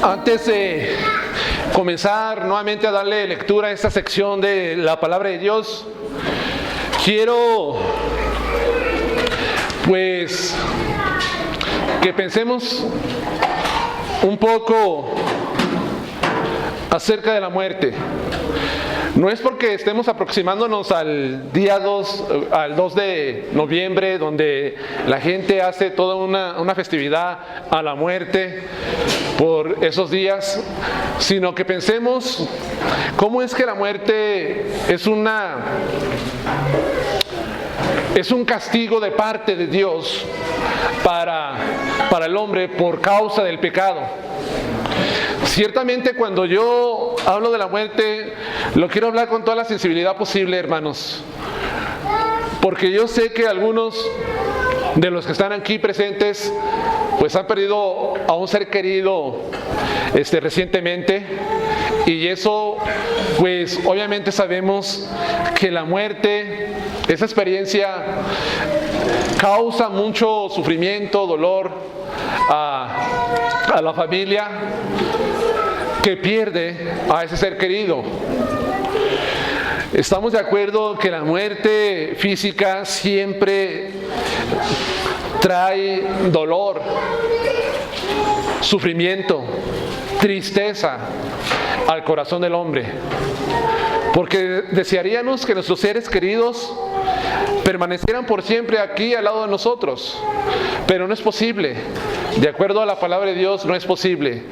Antes de comenzar nuevamente a darle lectura a esta sección de la palabra de Dios, quiero pues que pensemos un poco acerca de la muerte. No es porque estemos aproximándonos al día 2, al 2 de noviembre, donde la gente hace toda una festividad a la muerte por esos días, sino que pensemos cómo es que la muerte es un castigo de parte de Dios para el hombre por causa del pecado. Ciertamente cuando yo hablo de la muerte, lo quiero hablar con toda la sensibilidad posible, hermanos, porque yo sé que algunos de los que están aquí presentes pues han perdido a un ser querido recientemente, y eso pues obviamente sabemos que la muerte, esa experiencia causa mucho sufrimiento, dolor a la familia que pierde a ese ser querido. Estamos de acuerdo que la muerte física siempre trae dolor, sufrimiento, tristeza al corazón del hombre, porque desearíamos que nuestros seres queridos permanecieran por siempre aquí al lado de nosotros, pero no es posible. De acuerdo a la palabra de Dios, no es posible.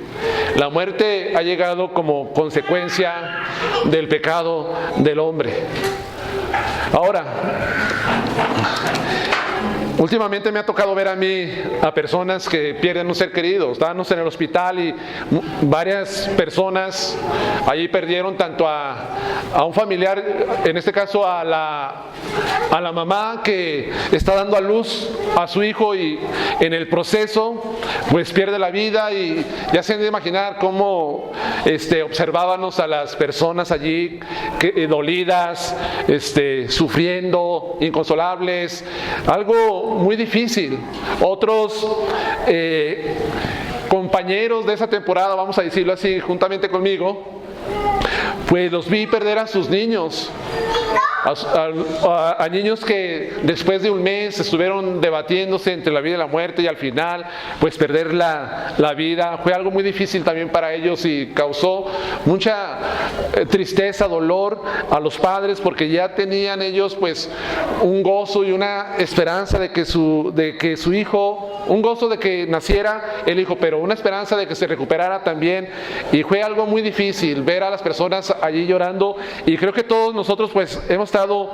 La muerte ha llegado como consecuencia del pecado del hombre. Ahora, últimamente me ha tocado ver a mí a personas que pierden un ser querido. Estábamos en el hospital y varias personas allí perdieron tanto a un familiar, en este caso a la mamá que está dando a luz a su hijo, y en el proceso pues pierde la vida. Y ya se han de imaginar cómo observábamos a las personas allí dolidas, sufriendo, inconsolables, algo muy difícil. Otros compañeros de esa temporada, vamos a decirlo así, juntamente conmigo, pues los vi perder a sus niños, a niños que después de un mes estuvieron debatiéndose entre la vida y la muerte, y al final pues perder la vida fue algo muy difícil también para ellos, y causó mucha tristeza, dolor a los padres, porque ya tenían ellos pues un gozo y una esperanza de que su hijo, un gozo de que naciera el hijo, pero una esperanza de que se recuperara también. Y fue algo muy difícil ver a las personas allí llorando, y creo que todos nosotros pues hemos estado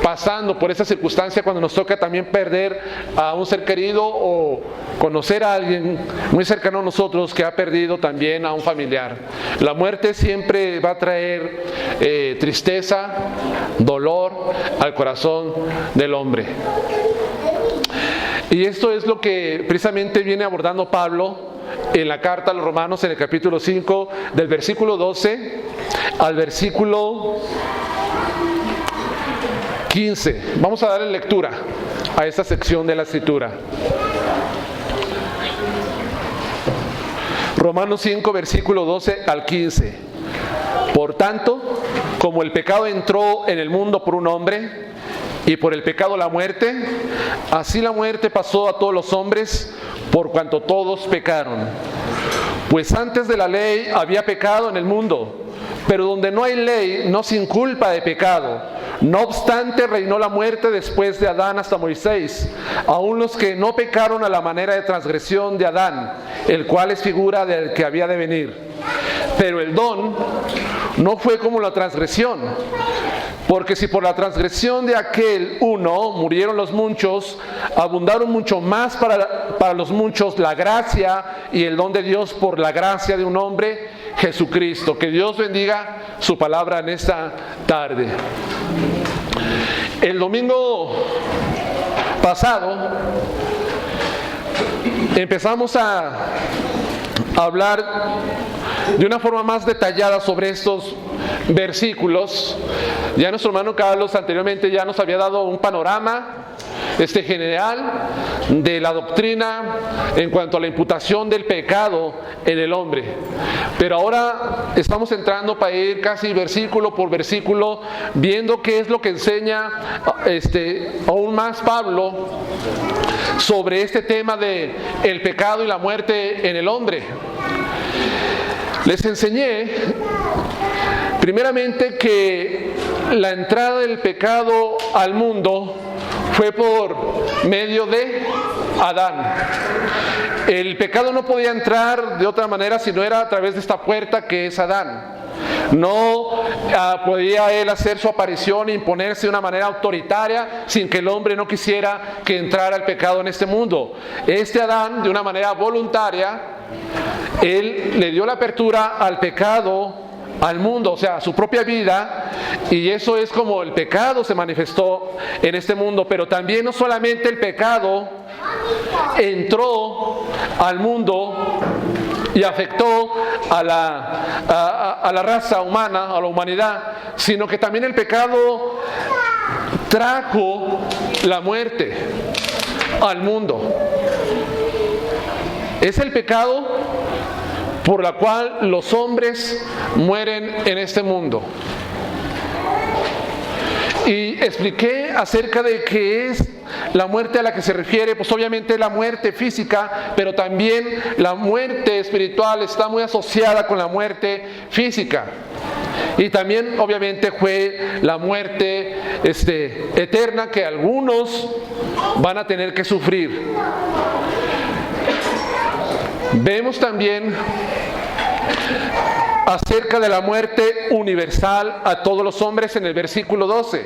pasando por esa circunstancia cuando nos toca también perder a un ser querido o conocer a alguien muy cercano a nosotros que ha perdido también a un familiar. La muerte siempre va a traer tristeza, dolor al corazón del hombre. Y esto es lo que precisamente viene abordando Pablo en la carta a los Romanos, en el capítulo 5, del versículo 12 al versículo 15. Vamos a darle lectura a esta sección de la Escritura. Romanos 5, versículo 12 al 15. Por tanto, como el pecado entró en el mundo por un hombre, y por el pecado la muerte, así la muerte pasó a todos los hombres, por cuanto todos pecaron. Pues antes de la ley había pecado en el mundo, pero donde no hay ley no se inculpa de pecado. No obstante, reinó la muerte después de Adán hasta Moisés, aun los que no pecaron a la manera de transgresión de Adán, el cual es figura del que había de venir. Pero el don no fue como la transgresión, porque si por la transgresión de aquel uno murieron los muchos, abundaron mucho más para los muchos la gracia y el don de Dios por la gracia de un hombre, Jesucristo. Que Dios bendiga su palabra en esta tarde. El domingo pasado empezamos a hablar de una forma más detallada sobre estos versículos. Ya nuestro hermano Carlos anteriormente ya nos había dado un panorama general de la doctrina en cuanto a la imputación del pecado en el hombre. Pero ahora estamos entrando para ir casi versículo por versículo, viendo qué es lo que enseña aún más Pablo sobre este tema de el pecado y la muerte en el hombre. Les enseñé primeramente que la entrada del pecado al mundo fue por medio de Adán. El pecado no podía entrar de otra manera si no era a través de esta puerta que es Adán. No podía él hacer su aparición e imponerse de una manera autoritaria sin que el hombre no quisiera que entrara el pecado en este mundo. Adán, de una manera voluntaria, él le dio la apertura al pecado, al mundo, o sea, a su propia vida, y eso es como el pecado se manifestó en este mundo. Pero también no solamente el pecado entró al mundo y afectó a la raza humana, a la humanidad, sino que también el pecado trajo la muerte al mundo. Es el pecado por la cual los hombres mueren en este mundo. Y expliqué acerca de qué es la muerte a la que se refiere. Pues obviamente la muerte física, pero también la muerte espiritual está muy asociada con la muerte física. Y también obviamente fue la muerte eterna que algunos van a tener que sufrir. Vemos también acerca de la muerte universal a todos los hombres en el versículo 12.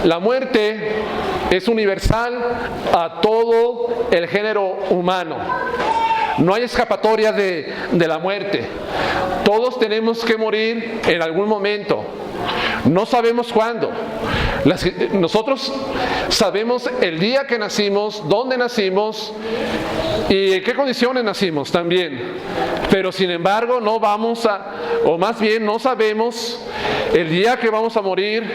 La muerte es universal a todo el género humano. No hay escapatoria de la muerte. Todos tenemos que morir en algún momento. No sabemos cuándo. Nosotros sabemos el día que nacimos, dónde nacimos y en qué condiciones nacimos también. Pero sin embargo no sabemos el día que vamos a morir,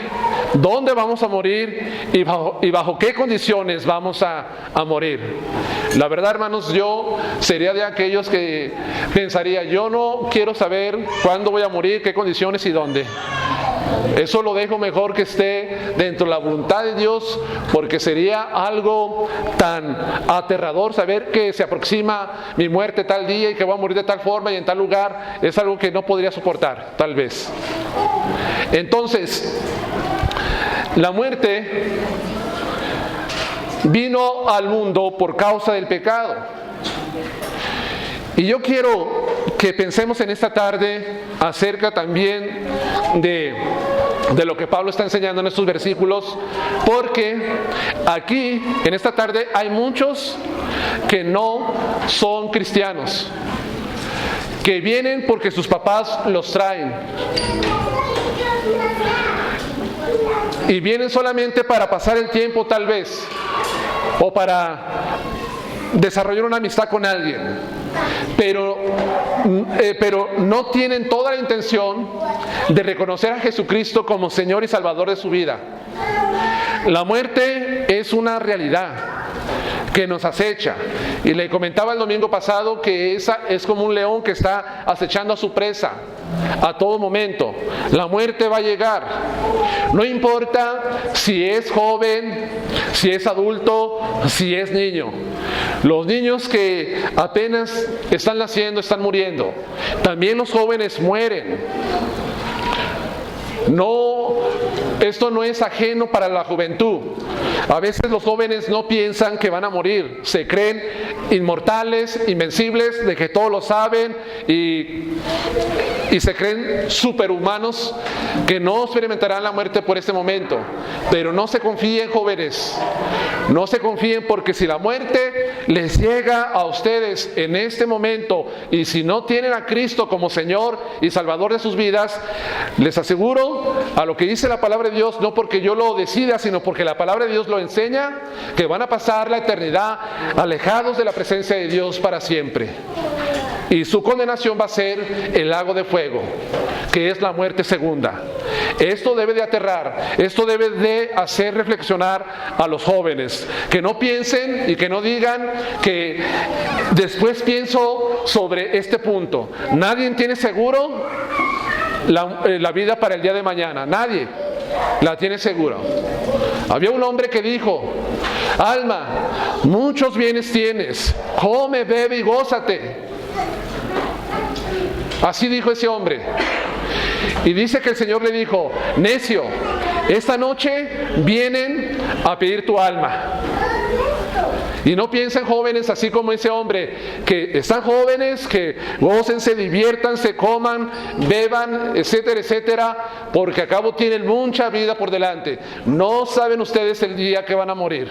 dónde vamos a morir y bajo qué condiciones vamos a morir. La verdad, hermanos, yo sería de aquellos que pensaría, yo no quiero saber cuándo voy a morir, qué condiciones y dónde. Eso lo dejo mejor que esté dentro de la voluntad de Dios, porque sería algo tan aterrador saber que se aproxima mi muerte tal día y que voy a morir de tal forma y en tal lugar. Es algo que no podría soportar, tal vez. Entonces, la muerte vino al mundo por causa del pecado. Y yo quiero que pensemos en esta tarde acerca también de lo que Pablo está enseñando en estos versículos, porque aquí, en esta tarde, hay muchos que no son cristianos, que vienen porque sus papás los traen, y vienen solamente para pasar el tiempo tal vez, o para desarrollar una amistad con alguien, pero no tienen toda la intención de reconocer a Jesucristo como Señor y Salvador de su vida. La muerte es una realidad que nos acecha, y le comentaba el domingo pasado que esa es como un león que está acechando a su presa a todo momento. La muerte va a llegar, no importa si es joven, si es adulto, si es niño. Los niños que apenas están naciendo están muriendo. También los jóvenes mueren. Esto no es ajeno para la juventud. A veces los jóvenes no piensan que van a morir, se creen inmortales, invencibles, de que todo lo saben y se creen superhumanos, que no experimentarán la muerte por este momento. Pero no se confíen, jóvenes, no se confíen, porque si la muerte les llega a ustedes en este momento y si no tienen a Cristo como Señor y Salvador de sus vidas, les aseguro a lo que dice la palabra de Dios, no porque yo lo decida, sino porque la palabra de Dios lo enseña, que van a pasar la eternidad alejados de la presencia de Dios para siempre. Y su condenación va a ser el lago de fuego, que es la muerte segunda. Esto debe de aterrar, esto debe de hacer reflexionar a los jóvenes, que no piensen y que no digan que después pienso sobre este punto. Nadie tiene seguro la vida para el día de mañana, nadie la tiene segura. Había un hombre que dijo: alma, muchos bienes tienes, come, bebe y gózate. Así dijo ese hombre. Y dice que el Señor le dijo: necio, esta noche vienen a pedir tu alma. Y no piensen, jóvenes, así como ese hombre, que están jóvenes, que gócense, diviértanse, coman, beban, etcétera, etcétera, porque a cabo tienen mucha vida por delante. No saben ustedes el día que van a morir.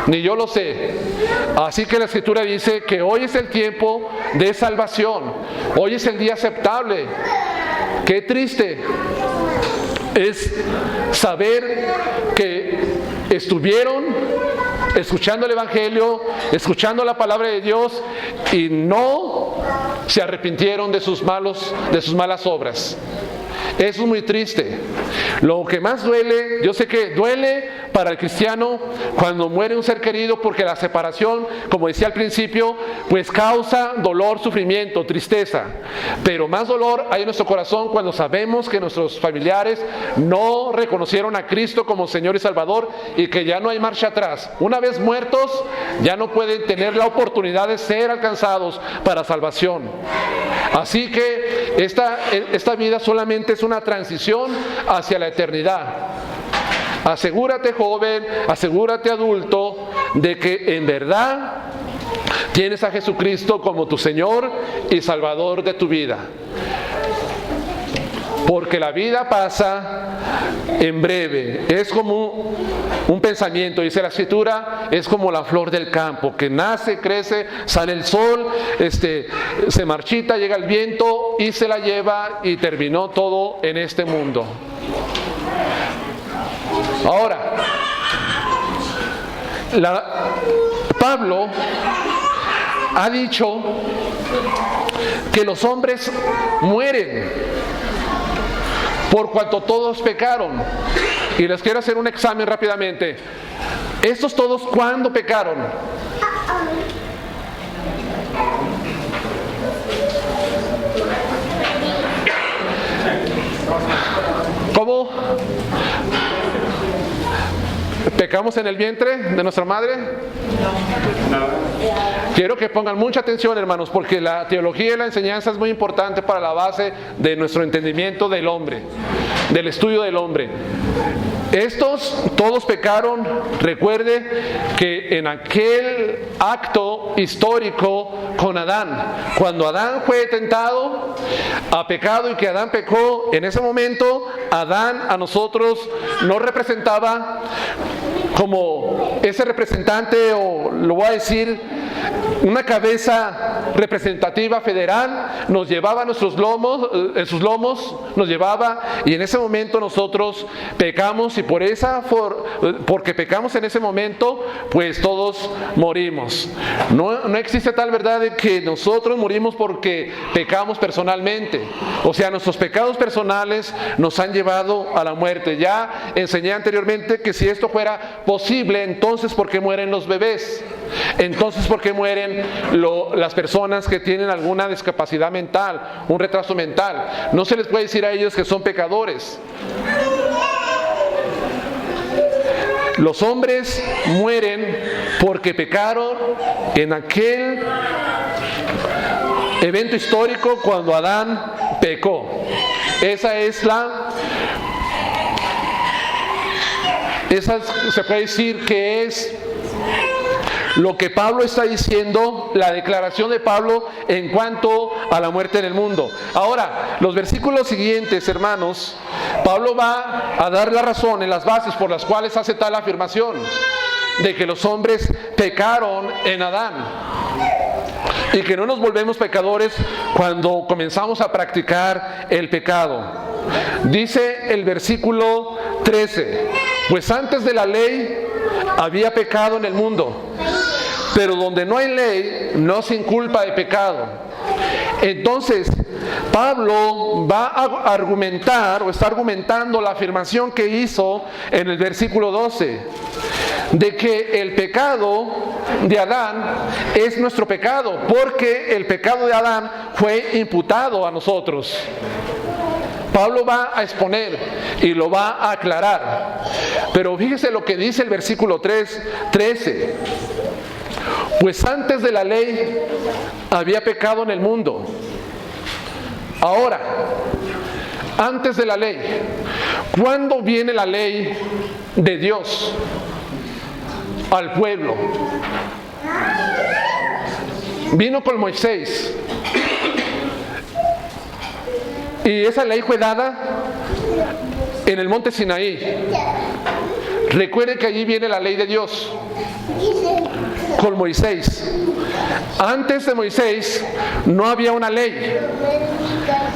Ni yo lo sé. Así que la Escritura dice que hoy es el tiempo de salvación. Hoy es el día aceptable. Qué triste es saber que estuvieron escuchando el Evangelio, escuchando la palabra de Dios y no se arrepintieron de sus malas obras. Eso es muy triste. Lo que más duele, yo sé que duele para el cristiano cuando muere un ser querido, porque la separación, como decía al principio, pues causa dolor, sufrimiento, tristeza. Pero más dolor hay en nuestro corazón cuando sabemos que nuestros familiares no reconocieron a Cristo como Señor y Salvador y que ya no hay marcha atrás. Una vez muertos, ya no pueden tener la oportunidad de ser alcanzados para salvación. Así que esta vida solamente es una transición hacia la eternidad. Asegúrate, joven, asegúrate, adulto, de que en verdad tienes a Jesucristo como tu Señor y Salvador de tu vida. Porque la vida pasa en breve. Es como un pensamiento, dice la Escritura, es como la flor del campo, que nace, crece, sale el sol, se marchita, llega el viento y se la lleva, y terminó todo en este mundo. Ahora, Pablo ha dicho que los hombres mueren por cuanto todos pecaron. Y les quiero hacer un examen rápidamente. ¿Estos todos cuándo pecaron? ¿Cómo? ¿Pecamos en el vientre de nuestra madre? Quiero que pongan mucha atención, hermanos, porque la teología y la enseñanza es muy importante para la base de nuestro entendimiento del hombre, del estudio del hombre. Estos todos pecaron. Recuerde que en aquel acto histórico con Adán, cuando Adán fue tentado a pecado y que Adán pecó, en ese momento Adán a nosotros nos representaba como ese representante, o lo voy a decir, una cabeza representativa federal, nos llevaba en sus lomos nos llevaba, y en ese momento nosotros pecamos, y porque pecamos en ese momento, pues todos morimos. No existe tal verdad de que nosotros morimos porque pecamos personalmente. O sea, nuestros pecados personales nos han llevado a la muerte. Ya enseñé anteriormente que si esto fuera posible, entonces ¿por qué mueren los bebés? Entonces ¿por qué mueren las personas que tienen alguna discapacidad mental, un retraso mental? No se les puede decir a ellos que son pecadores. Los hombres mueren porque pecaron en aquel evento histórico cuando Adán pecó. Esa se puede decir que es lo que Pablo está diciendo, la declaración de Pablo en cuanto a la muerte en el mundo. Ahora, los versículos siguientes, hermanos, Pablo va a dar la razón en las bases por las cuales hace tal afirmación de que los hombres pecaron en Adán y que no nos volvemos pecadores cuando comenzamos a practicar el pecado. Dice el versículo 13: pues antes de la ley había pecado en el mundo, pero donde no hay ley no se inculpa de pecado. Entonces, Pablo va a argumentar o está argumentando la afirmación que hizo en el versículo 12, de que el pecado de Adán es nuestro pecado, porque el pecado de Adán fue imputado a nosotros. Pablo va a exponer y lo va a aclarar. Pero fíjese lo que dice el versículo 13. Pues antes de la ley había pecado en el mundo. Ahora, antes de la ley, ¿cuándo viene la ley de Dios al pueblo? Vino con Moisés. Y esa ley fue dada en el monte Sinaí. Recuerden que allí viene la ley de Dios con Moisés. Antes de Moisés no había una ley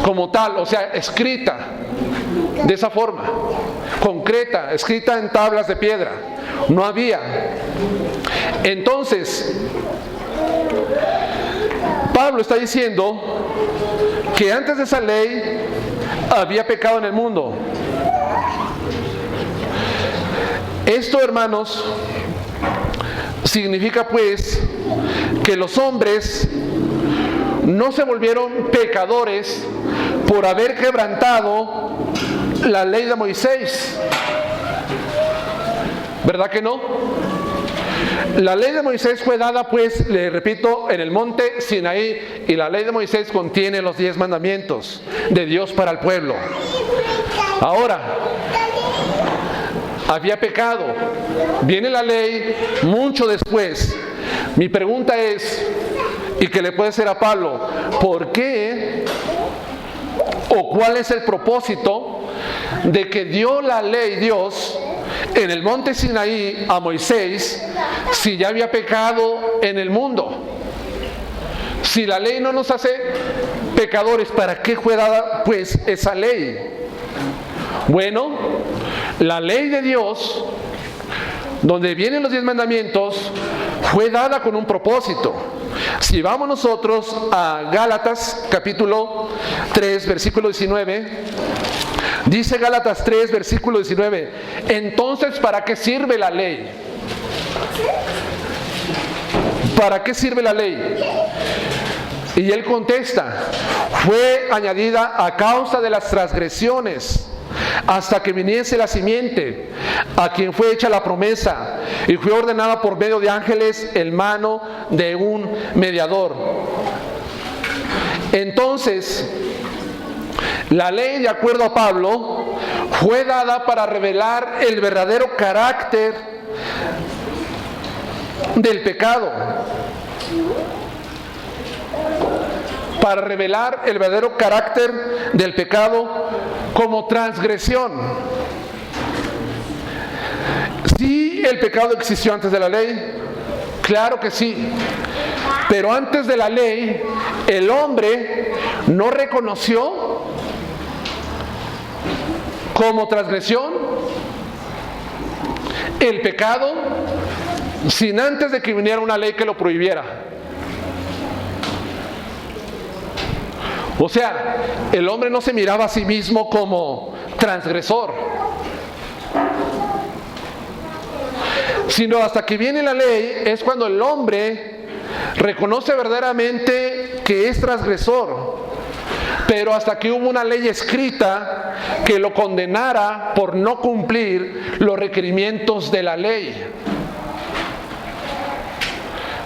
como tal, o sea, escrita de esa forma, concreta, escrita en tablas de piedra. No había. Entonces, Pablo está diciendo que antes de esa ley había pecado en el mundo. Esto, hermanos, significa pues que los hombres no se volvieron pecadores por haber quebrantado la ley de Moisés. ¿Verdad que no? La ley de Moisés fue dada, pues, le repito, en el monte Sinaí, y la ley de Moisés contiene los 10 mandamientos de Dios para el pueblo. Ahora, había pecado, viene la ley mucho después. Mi pregunta es, y que le puede ser a Pablo, ¿por qué o cuál es el propósito de que dio la ley Dios en el monte Sinaí a Moisés si ya había pecado en el mundo? Si la ley no nos hace pecadores, ¿para qué fue dada pues esa ley? Bueno, la ley de Dios, donde vienen los 10 mandamientos, fue dada con un propósito. Si vamos nosotros a Gálatas capítulo 3 versículo 19, dice Gálatas 3 versículo 19, entonces ¿para qué sirve la ley? ¿Para qué sirve la ley? Y él contesta, fue añadida a causa de las transgresiones, hasta que viniese la simiente, a quien fue hecha la promesa, y fue ordenada por medio de ángeles en mano de un mediador. Entonces, la ley, de acuerdo a Pablo, fue dada para revelar el verdadero carácter del pecado. Para revelar el verdadero carácter del pecado como transgresión. ¿Sí el pecado existió antes de la ley? Claro que sí. Pero antes de la ley, el hombre no reconoció como transgresión el pecado sin antes de que viniera una ley que lo prohibiera. O sea, el hombre no se miraba a sí mismo como transgresor, sino hasta que viene la ley es cuando el hombre reconoce verdaderamente que es transgresor. Pero hasta que hubo una ley escrita que lo condenara por no cumplir los requerimientos de la ley.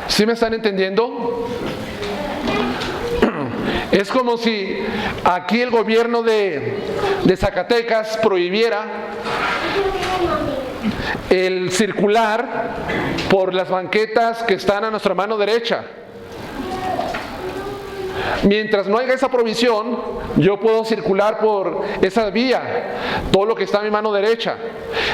¿Sí me están entendiendo? Es como si aquí el gobierno de Zacatecas prohibiera el circular por las banquetas que están a nuestra mano derecha. Mientras no haya esa provisión, yo puedo circular por esa vía, todo lo que está a mi mano derecha.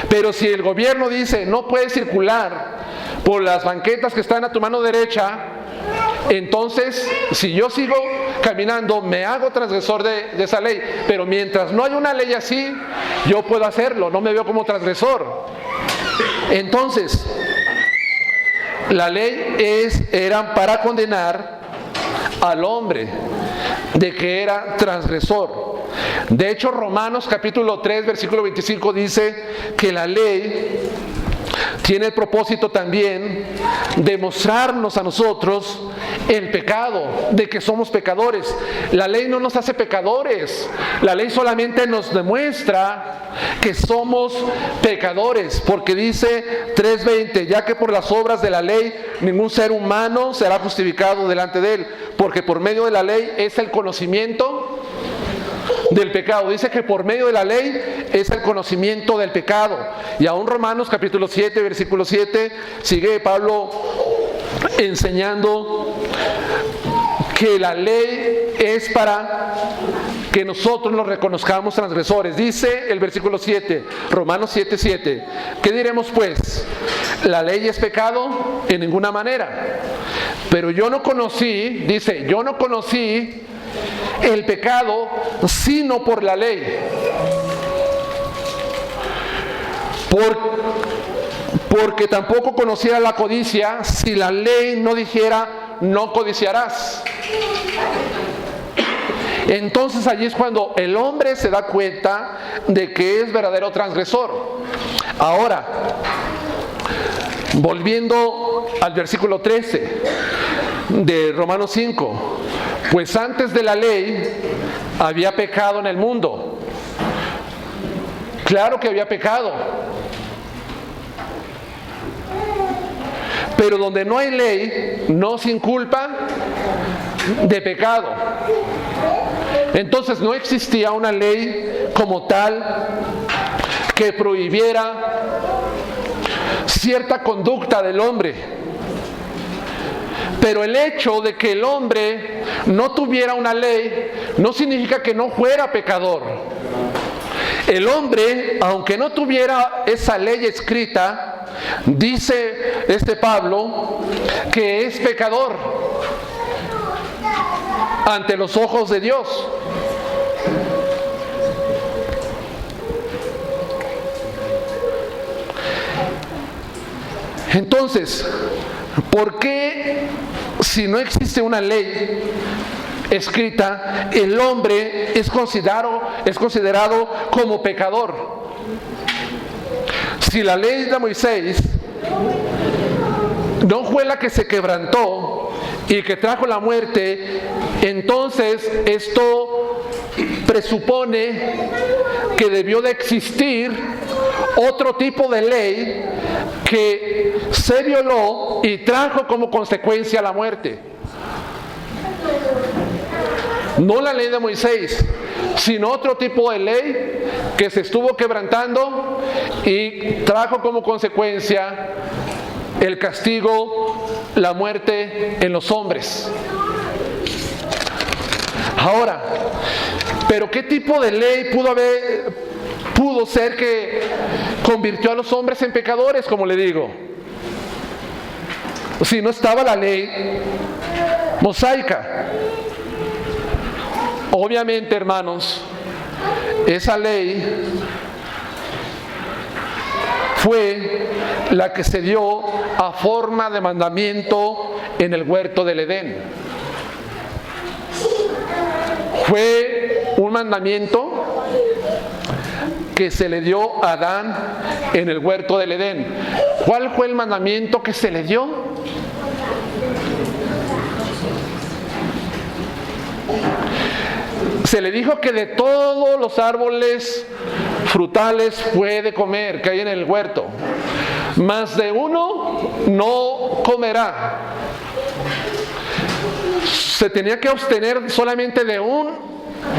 Pero si el gobierno dice, no puedes circular por las banquetas que están a tu mano derecha, entonces, si yo sigo caminando, me hago transgresor de esa ley. Pero mientras no hay una ley así, yo puedo hacerlo, no me veo como transgresor. Entonces, la ley era para condenar al hombre de que era transgresor. De hecho, Romanos capítulo 3, versículo 25 dice que la ley tiene el propósito también de mostrarnos a nosotros el pecado, de que somos pecadores. La ley no nos hace pecadores, la ley solamente nos demuestra que somos pecadores, porque dice 3:20, ya que por las obras de la ley ningún ser humano será justificado delante de él, porque por medio de la ley es el conocimiento del pecado. Dice que por medio de la ley es el conocimiento del pecado. Y aún Romanos capítulo 7, versículo 7, sigue Pablo enseñando que la ley es para que nosotros nos reconozcamos transgresores. Dice el versículo 7, Romanos 7:7, ¿qué diremos pues? ¿La ley es pecado? En ninguna manera. Pero yo no conocí, dice, yo no conocí el pecado sino por la ley. Porque tampoco conociera la codicia si la ley no dijera no codiciarás. Entonces allí es cuando el hombre se da cuenta de que es verdadero transgresor. Ahora, volviendo al versículo 13 de Romanos 5, pues antes de la ley había pecado en el mundo. Claro que había pecado. Pero donde no hay ley, no se inculpa de pecado. Entonces no existía una ley como tal que prohibiera cierta conducta del hombre. Pero el hecho de que el hombre no tuviera una ley no significa que no fuera pecador. El hombre, aunque no tuviera esa ley escrita, dice Pablo que es pecador ante los ojos de Dios. Entonces, ¿por qué si no existe una ley escrita, el hombre es considerado como pecador? Si la ley de Moisés no fue la que se quebrantó y que trajo la muerte, entonces esto presupone que debió de existir otro tipo de ley que se violó y trajo como consecuencia la muerte. No la ley de Moisés, sino otro tipo de ley que se estuvo quebrantando y trajo como consecuencia el castigo, la muerte en los hombres. Ahora, ¿pero qué tipo de ley pudo ser que convirtió a los hombres en pecadores, como le digo? Si no estaba la ley mosaica. Obviamente, hermanos, esa ley fue la que se dio a forma de mandamiento en el huerto del Edén. Fue un mandamiento que se le dio a Adán en el huerto del Edén. ¿Cuál fue el mandamiento que se le dio? Se le dijo que de todos los árboles frutales puede comer que hay en el huerto, mas de uno no comerá. Se tenía que abstener solamente de un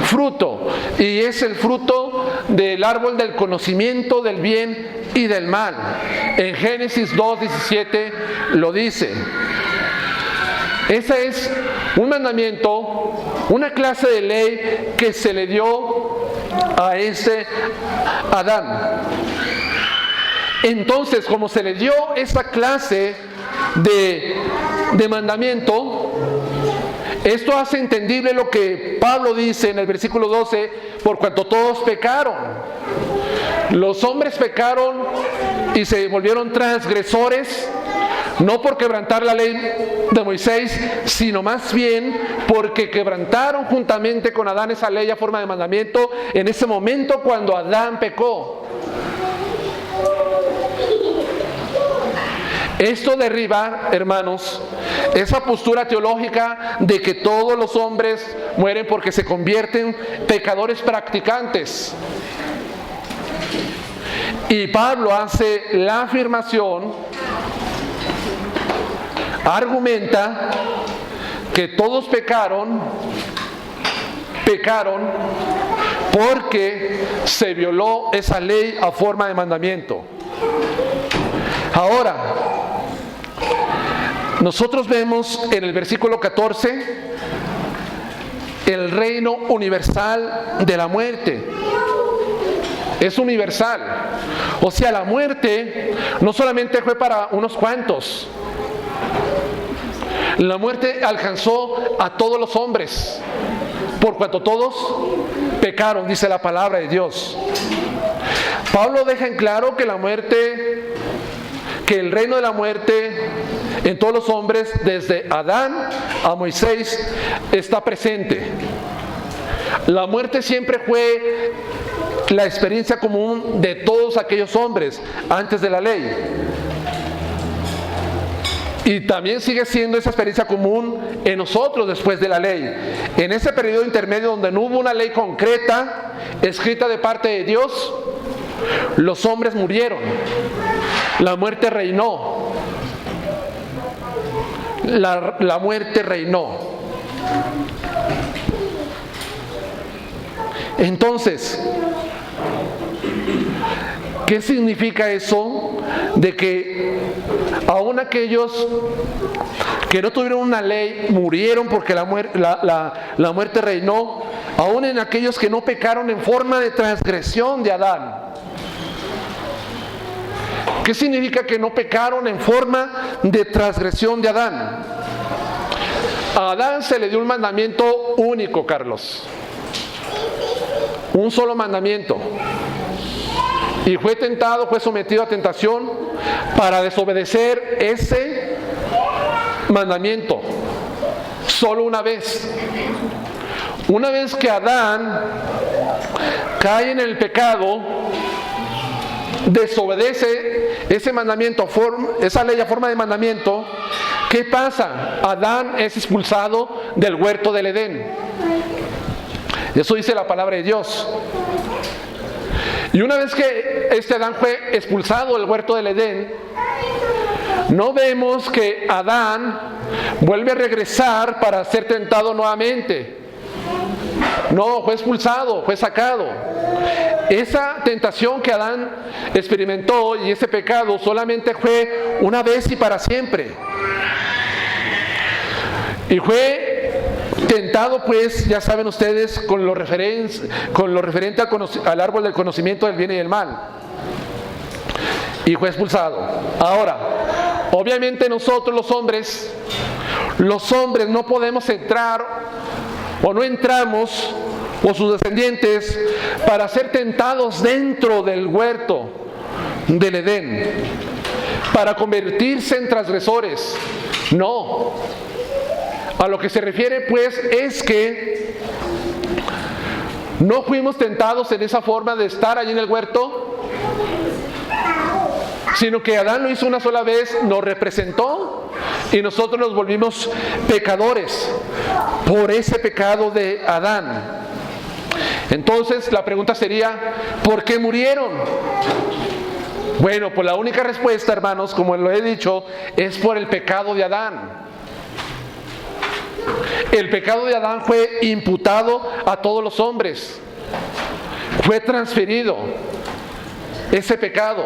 fruto, y es el fruto del árbol del conocimiento del bien y del mal. En Génesis 2:17 lo dice. Ese es un mandamiento, una clase de ley que se le dio a ese Adán. Entonces, como se le dio esa clase de mandamiento, esto hace entendible lo que Pablo dice en el versículo 12, por cuanto todos pecaron. Los hombres pecaron y se volvieron transgresores no por quebrantar la ley de Moisés, sino más bien porque quebrantaron juntamente con Adán esa ley a forma de mandamiento en ese momento cuando Adán pecó. Esto derriba, hermanos, esa postura teológica de que todos los hombres mueren porque se convierten pecadores practicantes. Y Pablo hace la afirmación, argumenta que todos pecaron porque se violó esa ley a forma de mandamiento. Ahora, nosotros vemos en el versículo 14 el reino universal de la muerte. Es universal. O sea, la muerte no solamente fue para unos cuantos. La muerte alcanzó a todos los hombres, por cuanto todos pecaron, dice la palabra de Dios. Pablo deja en claro que la muerte, que el reino de la muerte en todos los hombres, desde Adán a Moisés, está presente. La muerte siempre fue la experiencia común de todos aquellos hombres antes de la ley. Y también sigue siendo esa experiencia común en nosotros después de la ley. En ese periodo intermedio donde no hubo una ley concreta, escrita de parte de Dios, los hombres murieron. La muerte reinó. La muerte reinó. Entonces, ¿qué significa eso? De que aún aquellos que no tuvieron una ley murieron porque la muerte reinó, aún en aquellos que no pecaron en forma de transgresión de Adán. ¿Qué significa que no pecaron en forma de transgresión de Adán? A Adán se le dio un mandamiento único, Carlos. Un solo mandamiento. Y fue tentado, fue sometido a tentación para desobedecer ese mandamiento. Solo una vez. Una vez que Adán cae en el pecado, desobedece ese mandamiento, esa ley a forma de mandamiento, ¿qué pasa? Adán es expulsado del huerto del Edén. Eso dice la palabra de Dios. Y una vez que este Adán fue expulsado del huerto del Edén, no vemos que Adán vuelve a regresar para ser tentado nuevamente. No, fue expulsado, fue sacado. Esa tentación que Adán experimentó y ese pecado solamente fue una vez y para siempre. Y fue tentado, pues, ya saben ustedes, con lo referente al árbol del conocimiento del bien y del mal. Y fue expulsado. Ahora, obviamente nosotros los hombres no podemos entrar o no entramos, o sus descendientes, para ser tentados dentro del huerto del Edén, para convertirse en transgresores. No. A lo que se refiere, pues, es que no fuimos tentados en esa forma de estar allí en el huerto, sino que Adán lo hizo una sola vez, nos representó y nosotros nos volvimos pecadores por ese pecado de Adán. Entonces la pregunta sería, ¿por qué murieron? Bueno, pues la única respuesta, hermanos, como lo he dicho, es por el pecado de Adán. El pecado de Adán fue imputado a todos los hombres. Fue transferido ese pecado.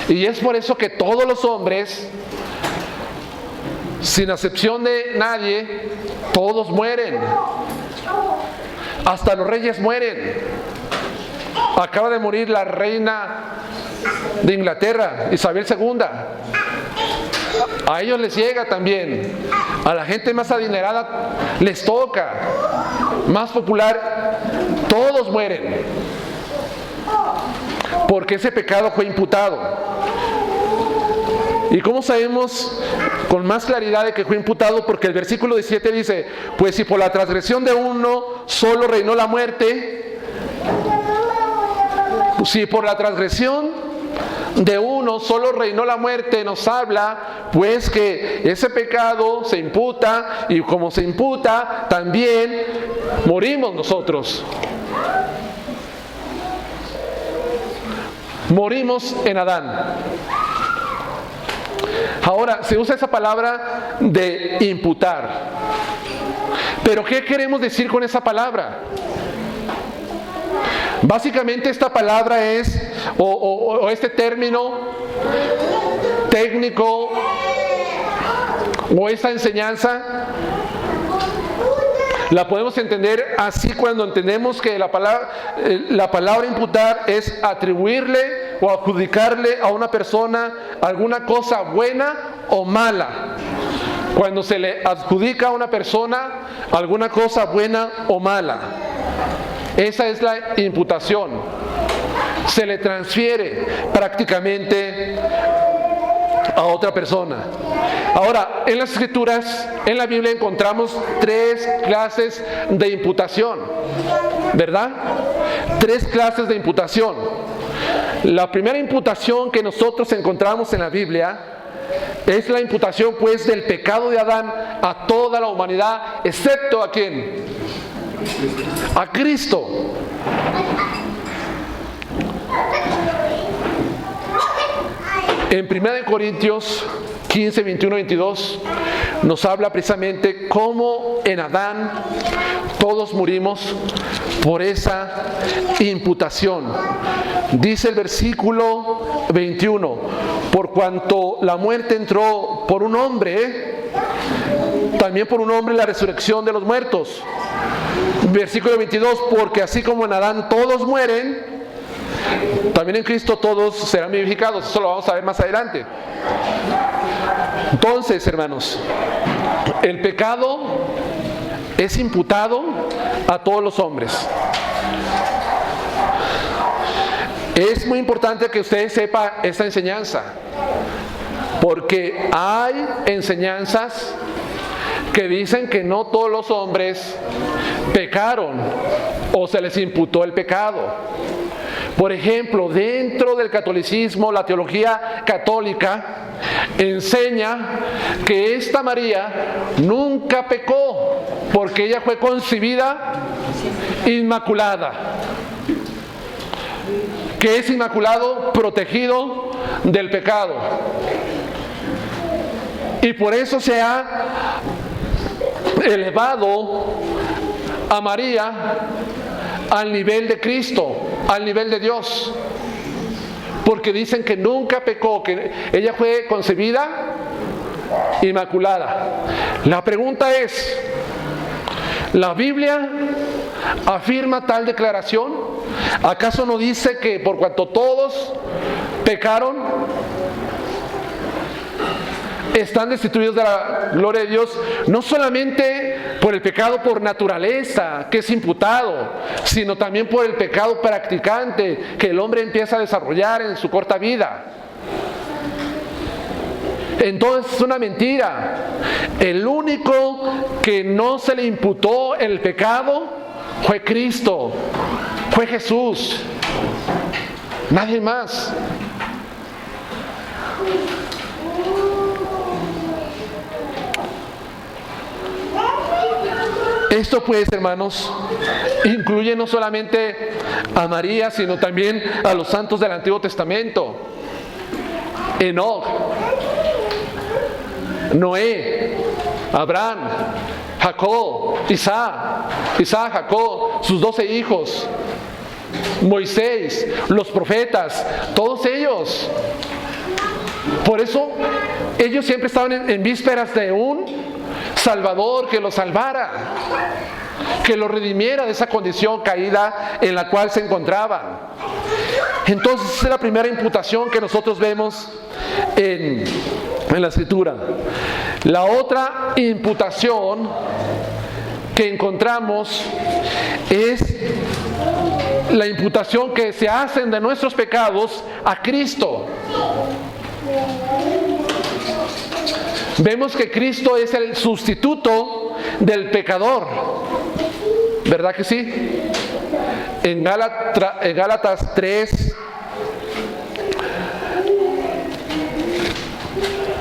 Y es por eso que todos los hombres, sin excepción de nadie, todos mueren. Hasta los reyes mueren. Acaba de morir la reina de Inglaterra, Isabel II. A ellos les llega también. A la gente más adinerada les toca. Más popular, todos mueren. Porque ese pecado fue imputado. ¿Y cómo sabemos con más claridad de que fue imputado? Porque el versículo 17 dice, pues si por la transgresión de uno solo reinó la muerte, si por la transgresión de uno solo reinó la muerte, nos habla pues que ese pecado se imputa, y como se imputa también morimos nosotros. Morimos en Adán. Ahora, se usa esa palabra de imputar. Pero ¿qué queremos decir con esa palabra? Básicamente esta palabra es, o este término técnico, o esta enseñanza, la podemos entender así cuando entendemos que la palabra imputar es atribuirle o adjudicarle a una persona alguna cosa buena o mala. Cuando se le adjudica a una persona alguna cosa buena o mala, esa es la imputación. Se le transfiere prácticamente a otra persona. Ahora, en las Escrituras, en la Biblia encontramos 3 clases de imputación, ¿verdad? 3 clases de imputación. La primera imputación que nosotros encontramos en la Biblia es la imputación pues del pecado de Adán a toda la humanidad, excepto ¿a quién? A Cristo. En 1 Corintios 15, 21, 22 nos habla precisamente cómo en Adán todos morimos por esa imputación. Dice el versículo 21, por cuanto la muerte entró por un hombre, también por un hombre la resurrección de los muertos. Versículo 22, porque así como en Adán todos mueren, también en Cristo todos serán vivificados. Eso lo vamos a ver más adelante. Entonces, hermanos, el pecado es imputado a todos los hombres. Es muy importante que ustedes sepan esta enseñanza, porque hay enseñanzas que dicen que no todos los hombres pecaron o se les imputó el pecado. Por ejemplo, dentro del catolicismo, la teología católica enseña que esta María nunca pecó porque ella fue concebida inmaculada. Que es inmaculado, protegido del pecado. Y por eso se ha elevado a María al nivel de Cristo, al nivel de Dios, porque dicen que nunca pecó, que ella fue concebida inmaculada. La pregunta es, ¿la Biblia afirma tal declaración? ¿Acaso no dice que por cuanto todos pecaron, están destituidos de la gloria de Dios, no solamente por el pecado por naturaleza, que es imputado, sino también por el pecado practicante que el hombre empieza a desarrollar en su corta vida? Entonces es una mentira. El único que no se le imputó el pecado fue Cristo, fue Jesús, nadie más. Esto pues, hermanos, incluye no solamente a María, sino también a los santos del Antiguo Testamento. Enoc, Noé, Abraham, Jacob, Isaac, Jacob, sus 12 hijos, Moisés, los profetas, todos ellos. Por eso ellos siempre estaban en vísperas de un Salvador que los salvara, que los redimiera de esa condición caída en la cual se encontraban. Entonces esa es la primera imputación que nosotros vemos en la Escritura. La otra imputación que encontramos es la imputación que se hacen de nuestros pecados a Cristo. Vemos que Cristo es el sustituto del pecador. ¿Verdad que sí? En Gálatas 3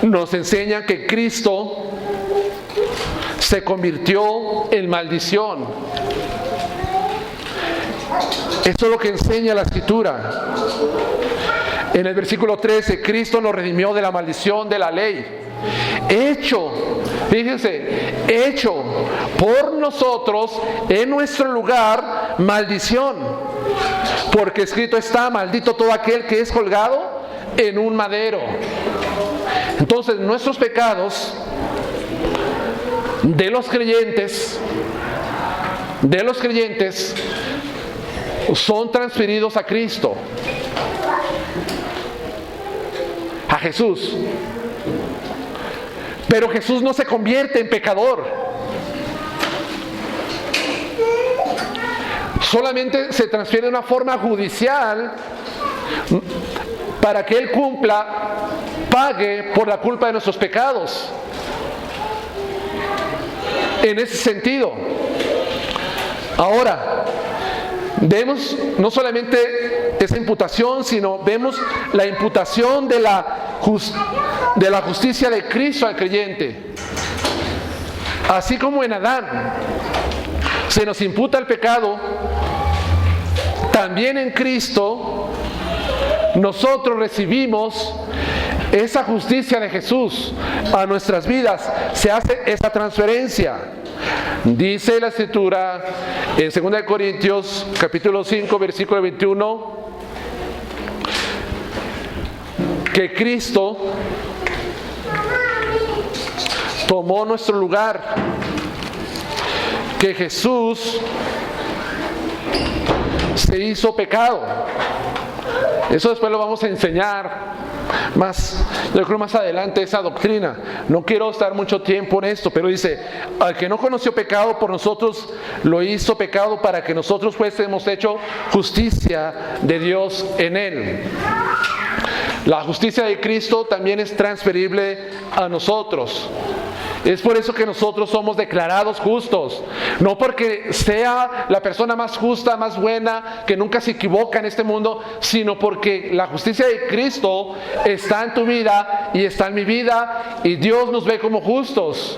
nos enseña que Cristo se convirtió en maldición. Esto es lo que enseña la Escritura. En el versículo 13, Cristo nos redimió de la maldición de la ley. Hecho por nosotros en nuestro lugar maldición. Porque escrito está: maldito todo aquel que es colgado en un madero. Entonces, nuestros pecados de los creyentes son transferidos a Cristo, a Jesús. Pero Jesús no se convierte en pecador. Solamente se transfiere de una forma judicial para que Él pague por la culpa de nuestros pecados. En ese sentido. Ahora, vemos no solamente esa imputación, sino vemos la imputación de la justicia de Cristo al creyente. Así como en Adán se nos imputa el pecado, también en Cristo nosotros recibimos esa justicia de Jesús a nuestras vidas. Se hace esa transferencia. Dice la Escritura en 2 Corintios capítulo 5 versículo 21 que Cristo tomó nuestro lugar, que Jesús se hizo pecado. Eso después lo vamos a enseñar más, yo creo más adelante, esa doctrina. No quiero estar mucho tiempo en esto, pero dice: al que no conoció pecado, por nosotros lo hizo pecado, para que nosotros fuésemos hecho justicia de Dios en él. La justicia de Cristo también es transferible a nosotros. Es por eso que nosotros somos declarados justos. No porque sea la persona más justa, más buena, que nunca se equivoca en este mundo, sino porque la justicia de Cristo está en tu vida y está en mi vida, y Dios nos ve como justos.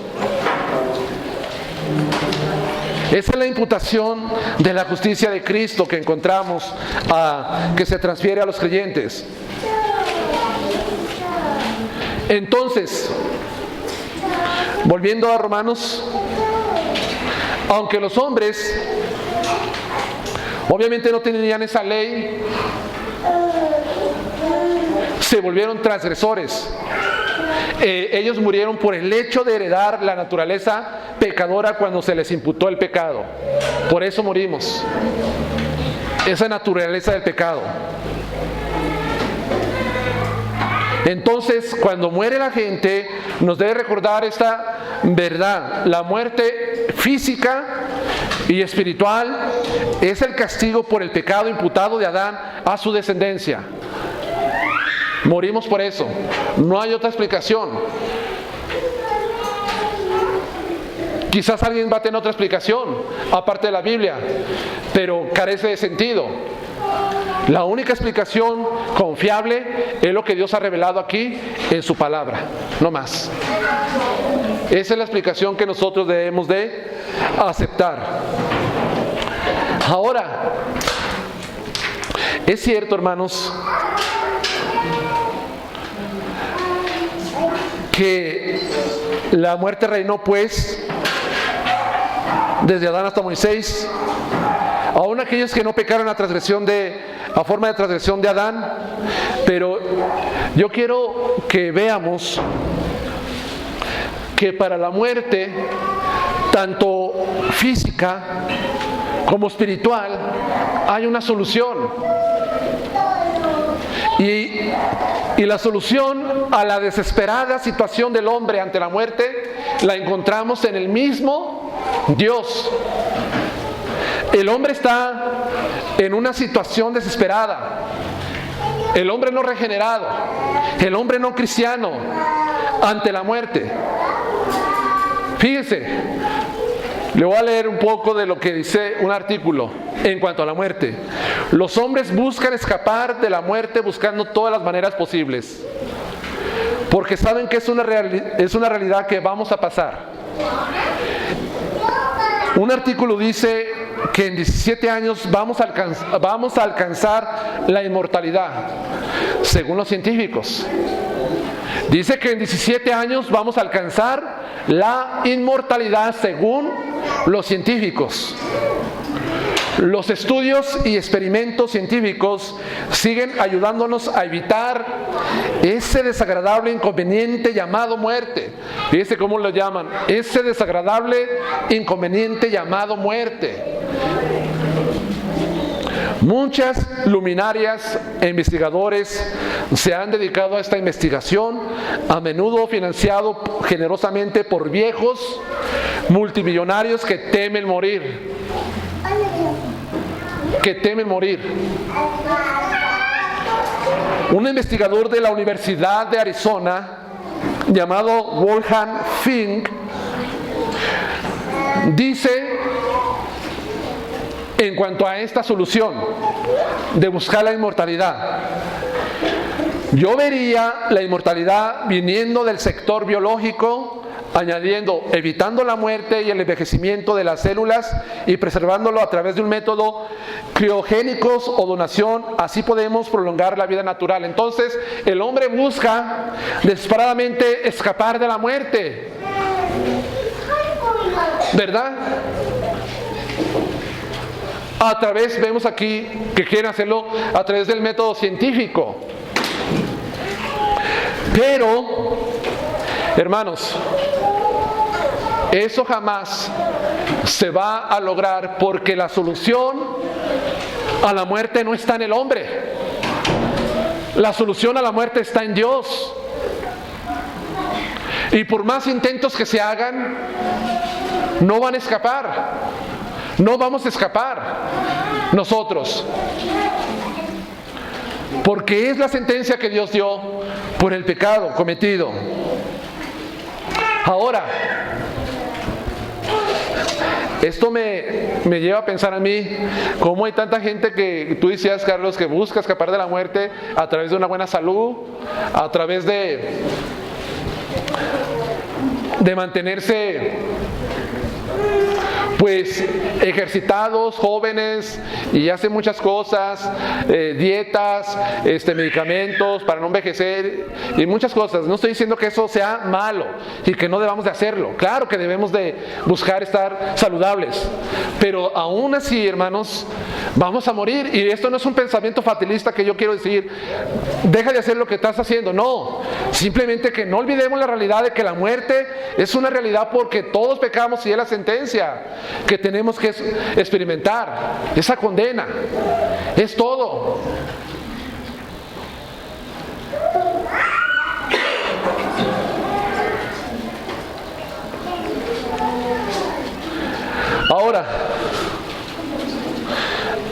Esa es la imputación de la justicia de Cristo que encontramos, que se transfiere a los creyentes. Entonces, volviendo a Romanos, aunque los hombres obviamente no tenían esa ley, se volvieron transgresores. Ellos murieron por el hecho de heredar la naturaleza pecadora cuando se les imputó el pecado. Por eso morimos. Esa naturaleza del pecado. Entonces, cuando muere la gente, nos debe recordar esta verdad: la muerte física y espiritual es el castigo por el pecado imputado de Adán a su descendencia. Morimos por eso, no hay otra explicación. Quizás alguien va a tener otra explicación aparte de la Biblia, pero carece de sentido. La única explicación confiable es lo que Dios ha revelado aquí en su palabra, no más. Esa es la explicación que nosotros debemos de aceptar. Ahora, es cierto, hermanos, que la muerte reinó pues desde Adán hasta Moisés. Aún aquellos que no pecaron a forma de transgresión de Adán. Pero yo quiero que veamos que para la muerte, tanto física como espiritual, hay una solución. Y la solución a la desesperada situación del hombre ante la muerte la encontramos en el mismo Dios. El hombre está en una situación desesperada. El hombre no regenerado, el hombre no cristiano, ante la muerte. Fíjese, le voy a leer un poco de lo que dice un artículo en cuanto a la muerte. Los hombres buscan escapar de la muerte buscando todas las maneras posibles, porque saben que es una realidad que vamos a pasar. Un artículo dice que en 17 años vamos a alcanzar la inmortalidad, según los científicos. Dice que en 17 años vamos a alcanzar la inmortalidad, según los científicos. Los estudios y experimentos científicos siguen ayudándonos a evitar ese desagradable inconveniente llamado muerte. Fíjese cómo lo llaman, ese desagradable inconveniente llamado muerte. Muchas luminarias e investigadores se han dedicado a esta investigación, a menudo financiado generosamente por viejos multimillonarios que temen morir. Un investigador de la Universidad de Arizona, llamado Wolfgang Fink, dice en cuanto a esta solución de buscar la inmortalidad: yo vería la inmortalidad viniendo del sector biológico, añadiendo, evitando la muerte y el envejecimiento de las células y preservándolo a través de un método criogénicos o donación. Así podemos prolongar la vida natural. Entonces, el hombre busca desesperadamente escapar de la muerte, ¿verdad? A través, vemos aquí que quieren hacerlo a través del método científico. Pero, hermanos, eso jamás se va a lograr, porque la solución a la muerte no está en el hombre. La solución a la muerte está en Dios. Y por más intentos que se hagan, no van a escapar. No vamos a escapar nosotros, porque es la sentencia que Dios dio por el pecado cometido. Ahora, esto me lleva a pensar a mí cómo hay tanta gente que tú decías, Carlos, que busca escapar de la muerte a través de una buena salud, a través de mantenerse pues ejercitados, jóvenes, y hacen muchas cosas, dietas, medicamentos para no envejecer y muchas cosas. No estoy diciendo que eso sea malo y que no debamos de hacerlo. Claro que debemos de buscar estar saludables, pero aún así, hermanos, vamos a morir. Y esto no es un pensamiento fatalista que yo quiero decir, deja de hacer lo que estás haciendo. No, simplemente que no olvidemos la realidad de que la muerte es una realidad, porque todos pecamos y es la sentencia que tenemos que experimentar, esa condena, es todo. Ahora,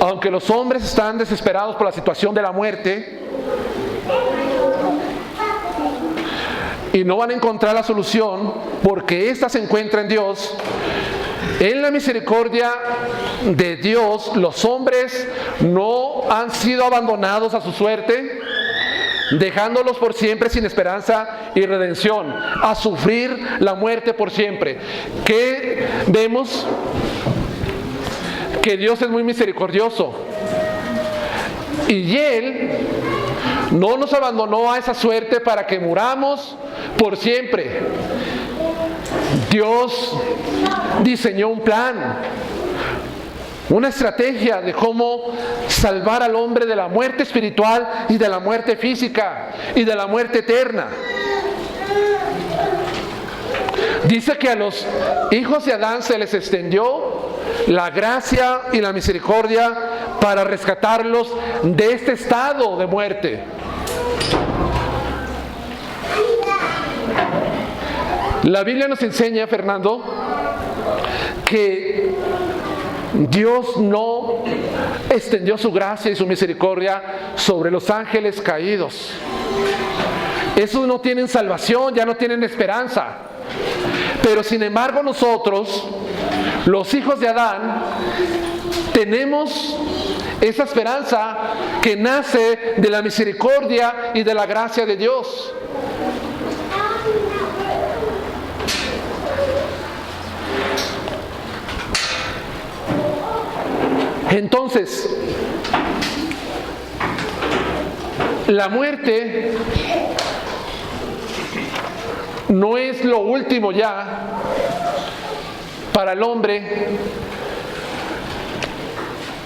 aunque los hombres están desesperados por la situación de la muerte y no van a encontrar la solución, porque ésta se encuentra en Dios, en la misericordia de Dios, los hombres no han sido abandonados a su suerte, dejándolos por siempre sin esperanza y redención, a sufrir la muerte por siempre. Que vemos que Dios es muy misericordioso, y Él no nos abandonó a esa suerte para que muramos por siempre. Dios diseñó un plan, una estrategia de cómo salvar al hombre de la muerte espiritual y de la muerte física y de la muerte eterna. Dice que a los hijos de Adán se les extendió la gracia y la misericordia para rescatarlos de este estado de muerte. La Biblia nos enseña, Fernando, que Dios no extendió su gracia y su misericordia sobre los ángeles caídos. esos no tienen salvación, ya no tienen esperanza. Pero sin embargo nosotros, los hijos de Adán, tenemos esa esperanza que nace de la misericordia y de la gracia de Dios. Entonces, la muerte no es lo último ya para el hombre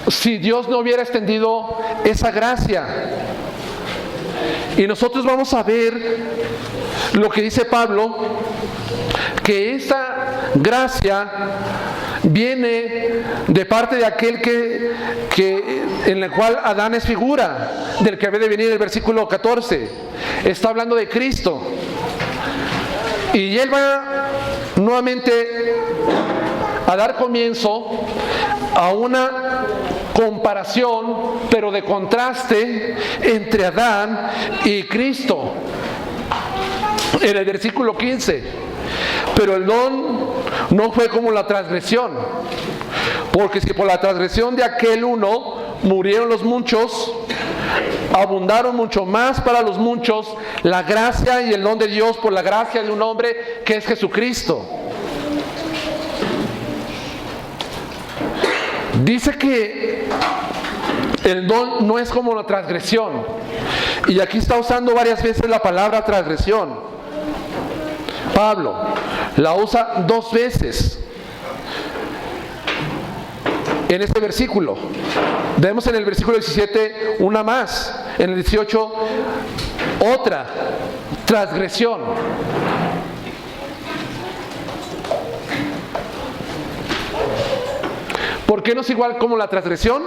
si Dios no hubiera extendido esa gracia. Y nosotros vamos a ver lo que dice Pablo, que esa gracia viene de parte de aquel en el cual Adán es figura, del que había de venir el versículo 14. Está hablando de Cristo. Y él va nuevamente a dar comienzo a una comparación, pero de contraste, entre Adán y Cristo. En el versículo 15. Pero el don no fue como la transgresión, porque si por la transgresión de aquel uno murieron los muchos, abundaron mucho más para los muchos la gracia y el don de Dios por la gracia de un hombre que es Jesucristo. Dice que el don no es como la transgresión, y aquí está usando varias veces la palabra transgresión. Pablo la usa 2 veces en este versículo. Vemos en el versículo 17 una más, en el 18 otra, transgresión. ¿Por qué no es igual como la transgresión?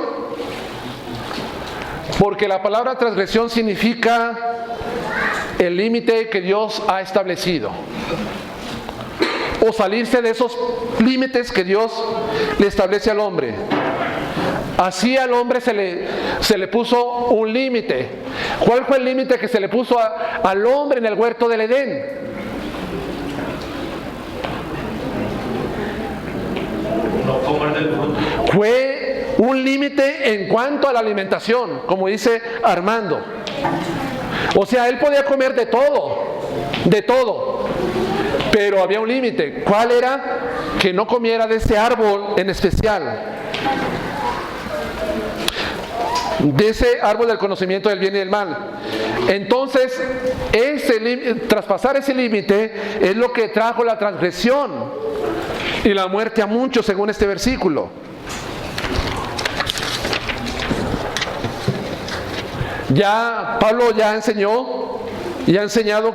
Porque la palabra transgresión significa el límite que Dios ha establecido, o salirse de esos límites que Dios le establece al hombre. Así al hombre se le puso un límite. ¿Cuál fue el límite que se le puso al hombre en el huerto del Edén? No comer del fruto. Fue un límite en cuanto a la alimentación, como dice Armando. O sea, él podía comer de todo, pero había un límite. ¿Cuál era? Que no comiera de ese árbol en especial, de ese árbol del conocimiento del bien y del mal. Entonces, traspasar ese límite es lo que trajo la transgresión y la muerte a muchos, según este versículo. Ya Pablo ya ha enseñado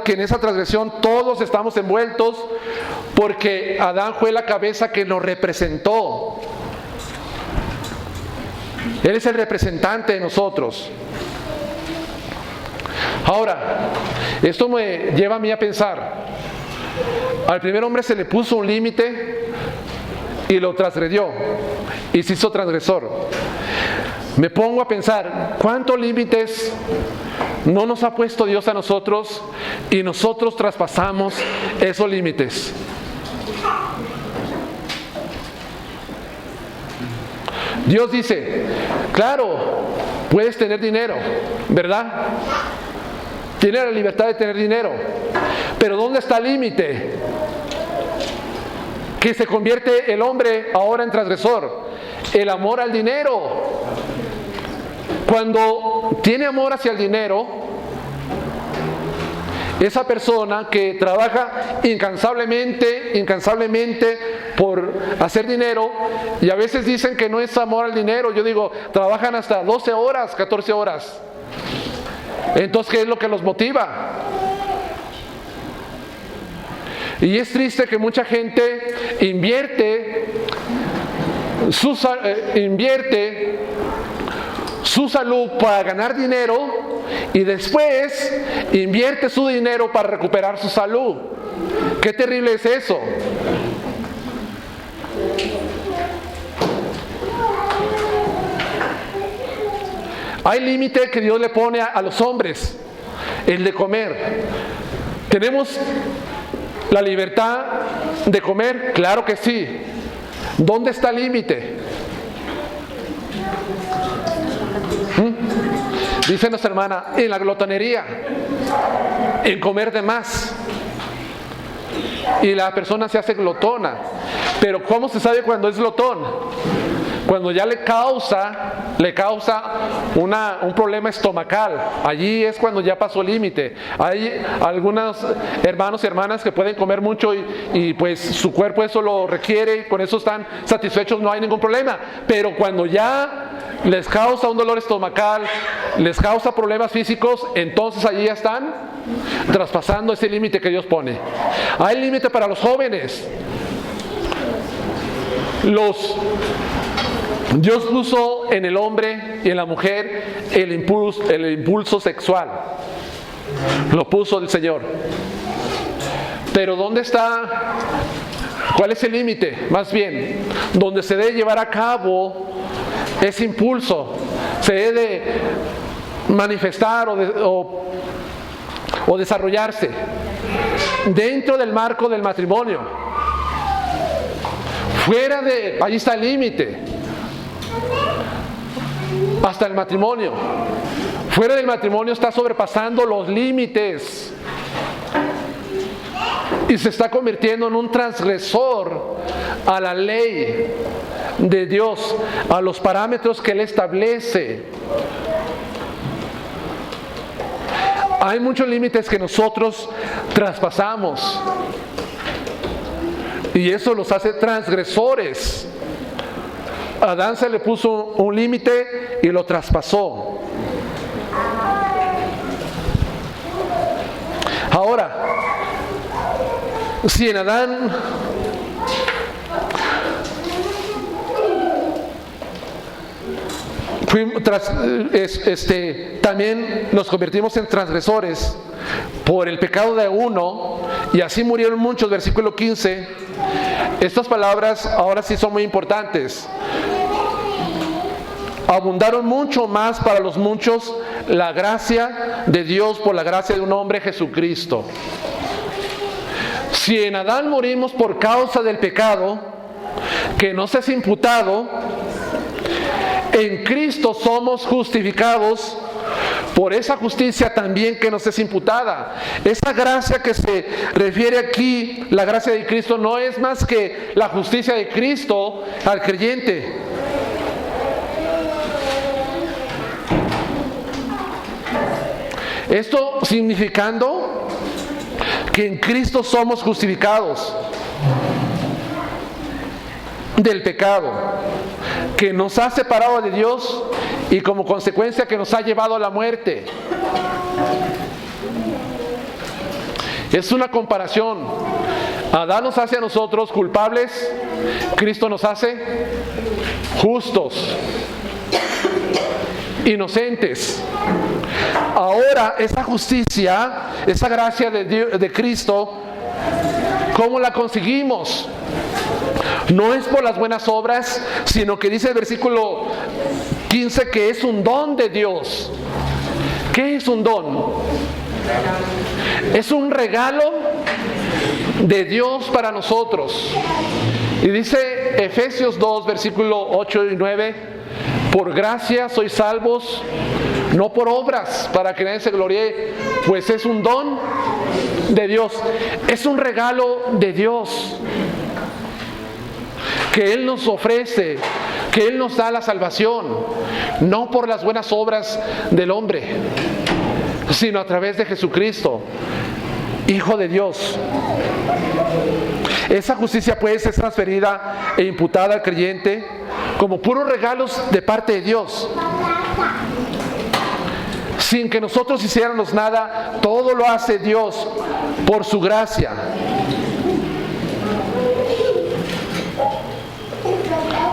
que en esa transgresión todos estamos envueltos, porque Adán fue la cabeza que nos representó. Él es el representante de nosotros. Ahora, esto me lleva a mí a pensar, al primer hombre se le puso un límite y lo transgredió y se hizo transgresor. Me pongo a pensar, ¿cuántos límites no nos ha puesto Dios a nosotros y nosotros traspasamos esos límites? Dios dice, claro, puedes tener dinero, ¿verdad? Tienes la libertad de tener dinero, pero ¿dónde está el límite? Que se convierte el hombre ahora en transgresor, el amor al dinero. Cuando tiene amor hacia el dinero, esa persona que trabaja incansablemente por hacer dinero, y a veces dicen que no es amor al dinero, yo digo, trabajan hasta 12 horas, 14 horas. Entonces, ¿qué es lo que los motiva? Y es triste que mucha gente invierte su salud para ganar dinero y después invierte su dinero para recuperar su salud. Qué terrible es eso. Hay límite que Dios le pone a los hombres, el de comer. ¿Tenemos la libertad de comer? Claro que sí. ¿Dónde está el límite? Dice nuestra hermana, en la glotonería, en comer de más. Y la persona se hace glotona. Pero ¿cómo se sabe cuando es glotón? Cuando ya le causa un problema estomacal. Allí es cuando ya pasó el límite. Hay algunos hermanos y hermanas que pueden comer mucho y pues su cuerpo eso lo requiere y con eso están satisfechos, no hay ningún problema. Pero cuando ya les causa un dolor estomacal, les causa problemas físicos, entonces allí ya están traspasando ese límite que Dios pone. Hay límite para los jóvenes. Dios puso en el hombre y en la mujer el impulso sexual. Lo puso el Señor. Pero ¿dónde está? ¿Cuál es el límite? Más bien, donde se debe llevar a cabo ese impulso, se debe manifestar o desarrollarse dentro del marco del matrimonio. Allí está el límite. Hasta el matrimonio. Fuera del matrimonio está sobrepasando los límites y se está convirtiendo en un transgresor a la ley de Dios, a los parámetros que Él establece. Hay muchos límites que nosotros traspasamos y eso los hace transgresores. A Adán se le puso un límite y lo traspasó. Ahora, si en Adán también nos convertimos en transgresores por el pecado de uno y así murieron muchos, versículo 15. Estas palabras ahora sí son muy importantes. Abundaron mucho más para los muchos la gracia de Dios por la gracia de un hombre, Jesucristo. Si en Adán morimos por causa del pecado que nos es imputado, en Cristo somos justificados por esa justicia también que nos es imputada. Esa gracia que se refiere aquí, la gracia de Cristo, no es más que la justicia de Cristo al creyente. Esto significando que en Cristo somos justificados del pecado que nos ha separado de Dios y como consecuencia que nos ha llevado a la muerte. Es una comparación. Adán nos hace a nosotros culpables, Cristo nos hace justos, inocentes. Ahora esa justicia, esa gracia de Cristo, ¿cómo la conseguimos? No es por las buenas obras, sino que dice el versículo 15 que es un don de Dios. ¿Qué es un don? Es un regalo de Dios para nosotros. Y dice Efesios 2, versículo 8 y 9, por gracia sois salvos, no por obras, para que nadie se gloríe, pues es un don de Dios. Es un regalo de Dios que Él nos ofrece, que Él nos da la salvación, no por las buenas obras del hombre, sino a través de Jesucristo, Hijo de Dios. Esa justicia puede ser transferida e imputada al creyente como puros regalos de parte de Dios, sin que nosotros hiciéramos nada. Todo lo hace Dios por su gracia.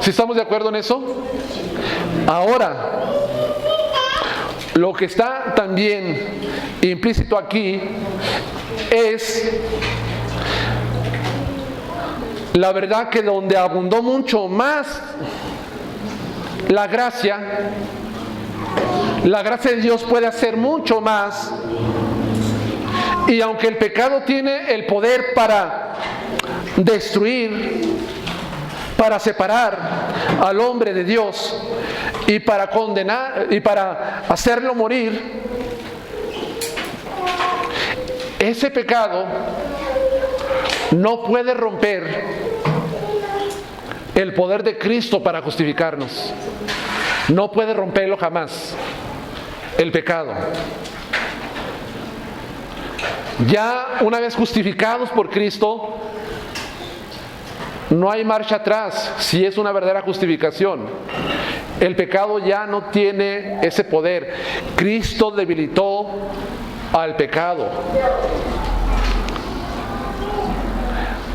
¿Sí estamos de acuerdo en eso? Ahora, lo que está también implícito aquí es la verdad que donde abundó mucho más la gracia de Dios puede hacer mucho más Y aunque el pecado tiene el poder para destruir, para separar al hombre de Dios y para condenar y para hacerlo morir, ese pecado no puede romper el poder de Cristo para justificarnos. No puede romperlo jamás, el pecado. Ya una vez justificados por Cristo, no hay marcha atrás si es una verdadera justificación. El pecado ya no tiene ese poder. Cristo debilitó al pecado.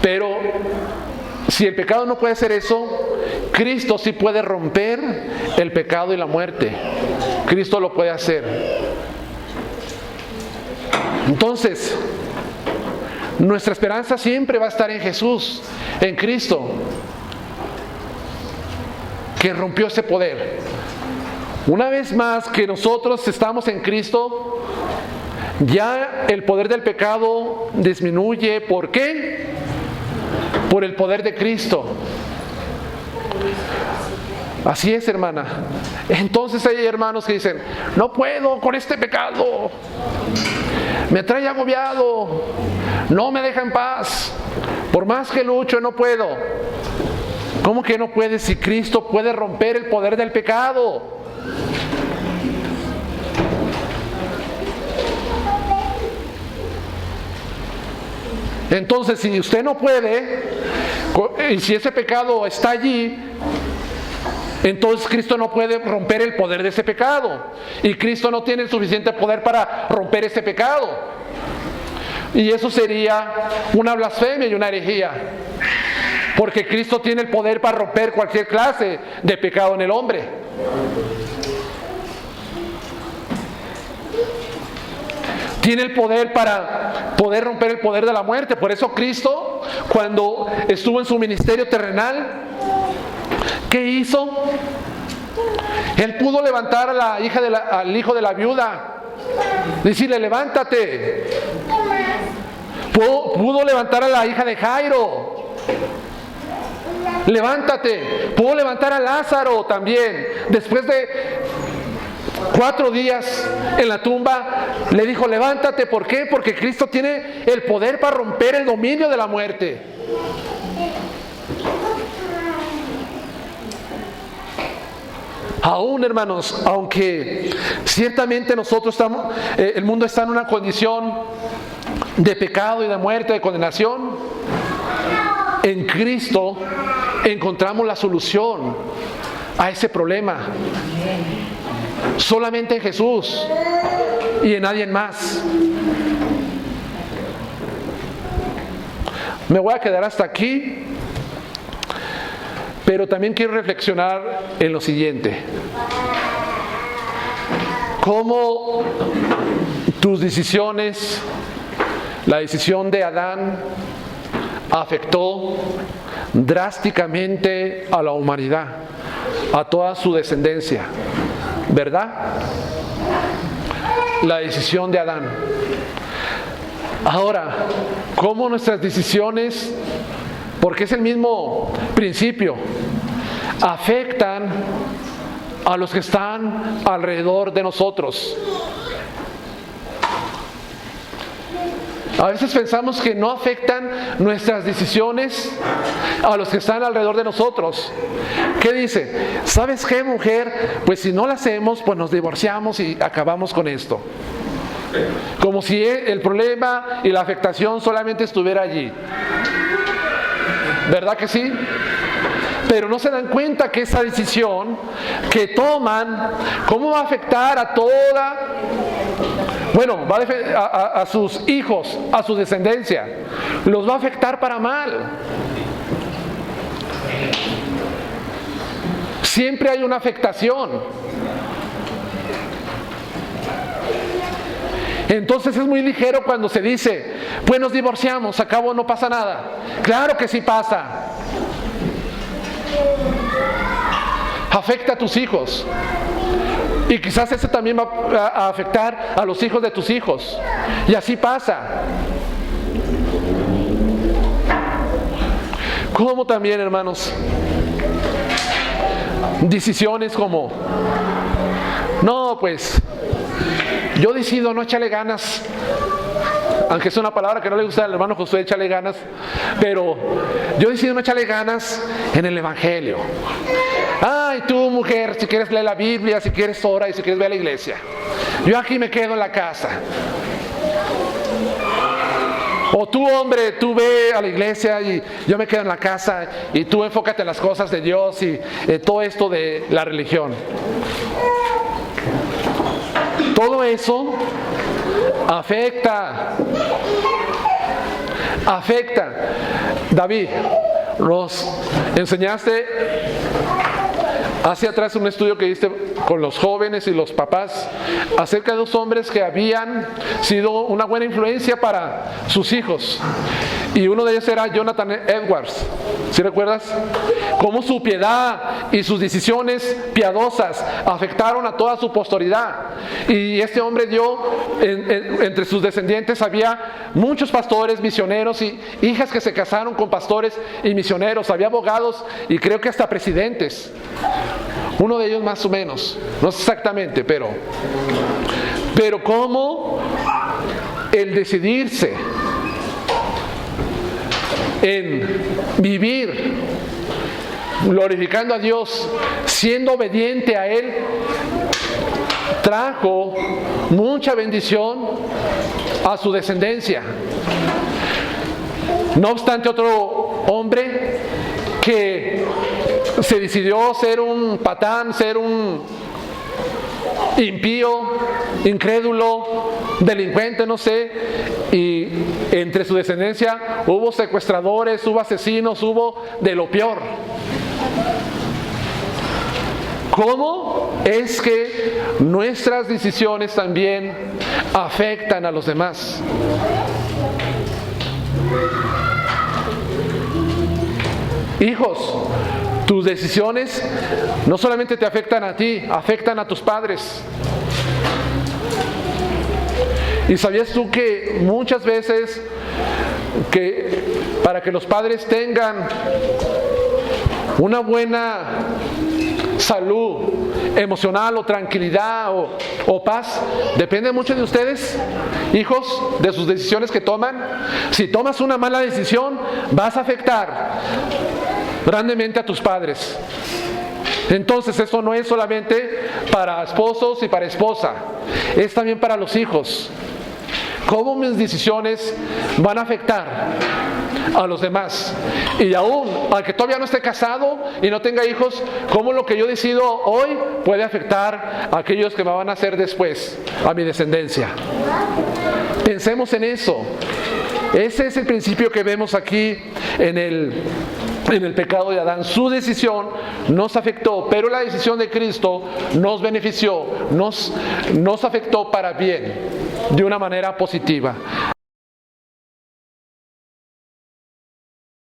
Pero si el pecado no puede hacer eso, Cristo sí puede romper el pecado y la muerte. Cristo lo puede hacer. Entonces, nuestra esperanza siempre va a estar en Jesús, en Cristo, que rompió ese poder. Una vez más que nosotros estamos en Cristo, ya el poder del pecado disminuye. ¿Por qué? Por el poder de Cristo. Así es, hermana. Entonces hay hermanos que dicen: no puedo con este pecado, me trae agobiado, no me deja en paz, por más que lucho no puedo. ¿Cómo que no puede si Cristo puede romper el poder del pecado? Entonces, si usted no puede, y si ese pecado está allí, entonces Cristo no puede romper el poder de ese pecado. Y Cristo no tiene el suficiente poder para romper ese pecado. Y eso sería una blasfemia y una herejía. Porque Cristo tiene el poder para romper cualquier clase de pecado en el hombre. Tiene el poder para poder romper el poder de la muerte. Por eso Cristo, cuando estuvo en su ministerio terrenal, ¿qué hizo? Él pudo levantar a la hija al hijo de la viuda, decirle: levántate. Pudo levantar a la hija de Jairo, levántate. Pudo levantar a Lázaro también. Después de 4 días en la tumba, le dijo: levántate. ¿Por qué? Porque Cristo tiene el poder para romper el dominio de la muerte. Aún, hermanos, aunque ciertamente nosotros estamos, el mundo está en una condición de pecado y de muerte, de condenación, en Cristo encontramos la solución a ese problema. Solamente en Jesús y en nadie más. Me voy a quedar hasta aquí, pero también quiero reflexionar en lo siguiente: cómo tus decisiones, la decisión de Adán, afectó drásticamente a la humanidad, a toda su descendencia, ¿verdad? La decisión de Adán. Ahora, ¿cómo nuestras decisiones, porque es el mismo principio, afectan a los que están alrededor de nosotros? A veces pensamos que no afectan nuestras decisiones a los que están alrededor de nosotros. ¿Qué dice? ¿Sabes qué, mujer? Pues si no la hacemos, pues nos divorciamos y acabamos con esto. Como si el problema y la afectación solamente estuviera allí. ¿Verdad que sí? Pero no se dan cuenta que esa decisión que toman, ¿cómo va a afectar a toda? Bueno, va a sus hijos, a su descendencia. Los va a afectar para mal. Siempre hay una afectación. Entonces es muy ligero cuando se dice: pues nos divorciamos, a cabo no pasa nada. Claro que sí pasa. Afecta a tus hijos. Y quizás ese también va a afectar a los hijos de tus hijos. Y así pasa. Como también, hermanos, decisiones como, no, pues, yo decido no echarle ganas, aunque es una palabra que no le gusta al hermano Josué, echarle ganas, pero yo decido no echarle ganas en el Evangelio. Ay, tú mujer, si quieres leer la Biblia, si quieres orar y si quieres ver a la iglesia, yo aquí me quedo en la casa. O tú, hombre, tú ve a la iglesia y yo me quedo en la casa, y tú enfócate en las cosas de Dios y todo esto de la religión. Todo eso afecta. David, nos enseñaste hacia atrás un estudio que diste con los jóvenes y los papás acerca de dos hombres que habían sido una buena influencia para sus hijos. Y uno de ellos era Jonathan Edwards. ¿Sí recuerdas? Cómo su piedad y sus decisiones piadosas afectaron a toda su posteridad. Y este hombre dio, entre sus descendientes había muchos pastores, misioneros y hijas que se casaron con pastores y misioneros. Había abogados y creo que hasta presidentes. Uno de ellos más o menos, no sé exactamente, pero cómo el decidirse en vivir glorificando a Dios, siendo obediente a Él, trajo mucha bendición a su descendencia. No obstante, otro hombre que se decidió ser un patán, ser un impío, incrédulo, delincuente, no sé, y entre su descendencia hubo secuestradores, hubo asesinos, hubo de lo peor. ¿Cómo es que nuestras decisiones también afectan a los demás? Hijos, tus decisiones no solamente te afectan a ti, afectan a tus padres. ¿Y sabías tú que muchas veces para que los padres tengan una buena salud emocional o tranquilidad o paz, depende mucho de ustedes, hijos, de sus decisiones que toman? Si tomas una mala decisión, vas a afectar grandemente a tus padres. Entonces, eso no es solamente para esposos y para esposa, es también para los hijos. ¿Cómo mis decisiones van a afectar a los demás? Y aún, aunque todavía no esté casado y no tenga hijos, ¿cómo lo que yo decido hoy puede afectar a aquellos que me van a hacer después, a mi descendencia? Pensemos en eso. Ese es el principio que vemos aquí en el pecado de Adán. Su decisión nos afectó, pero la decisión de Cristo nos benefició, nos afectó para bien, de una manera positiva.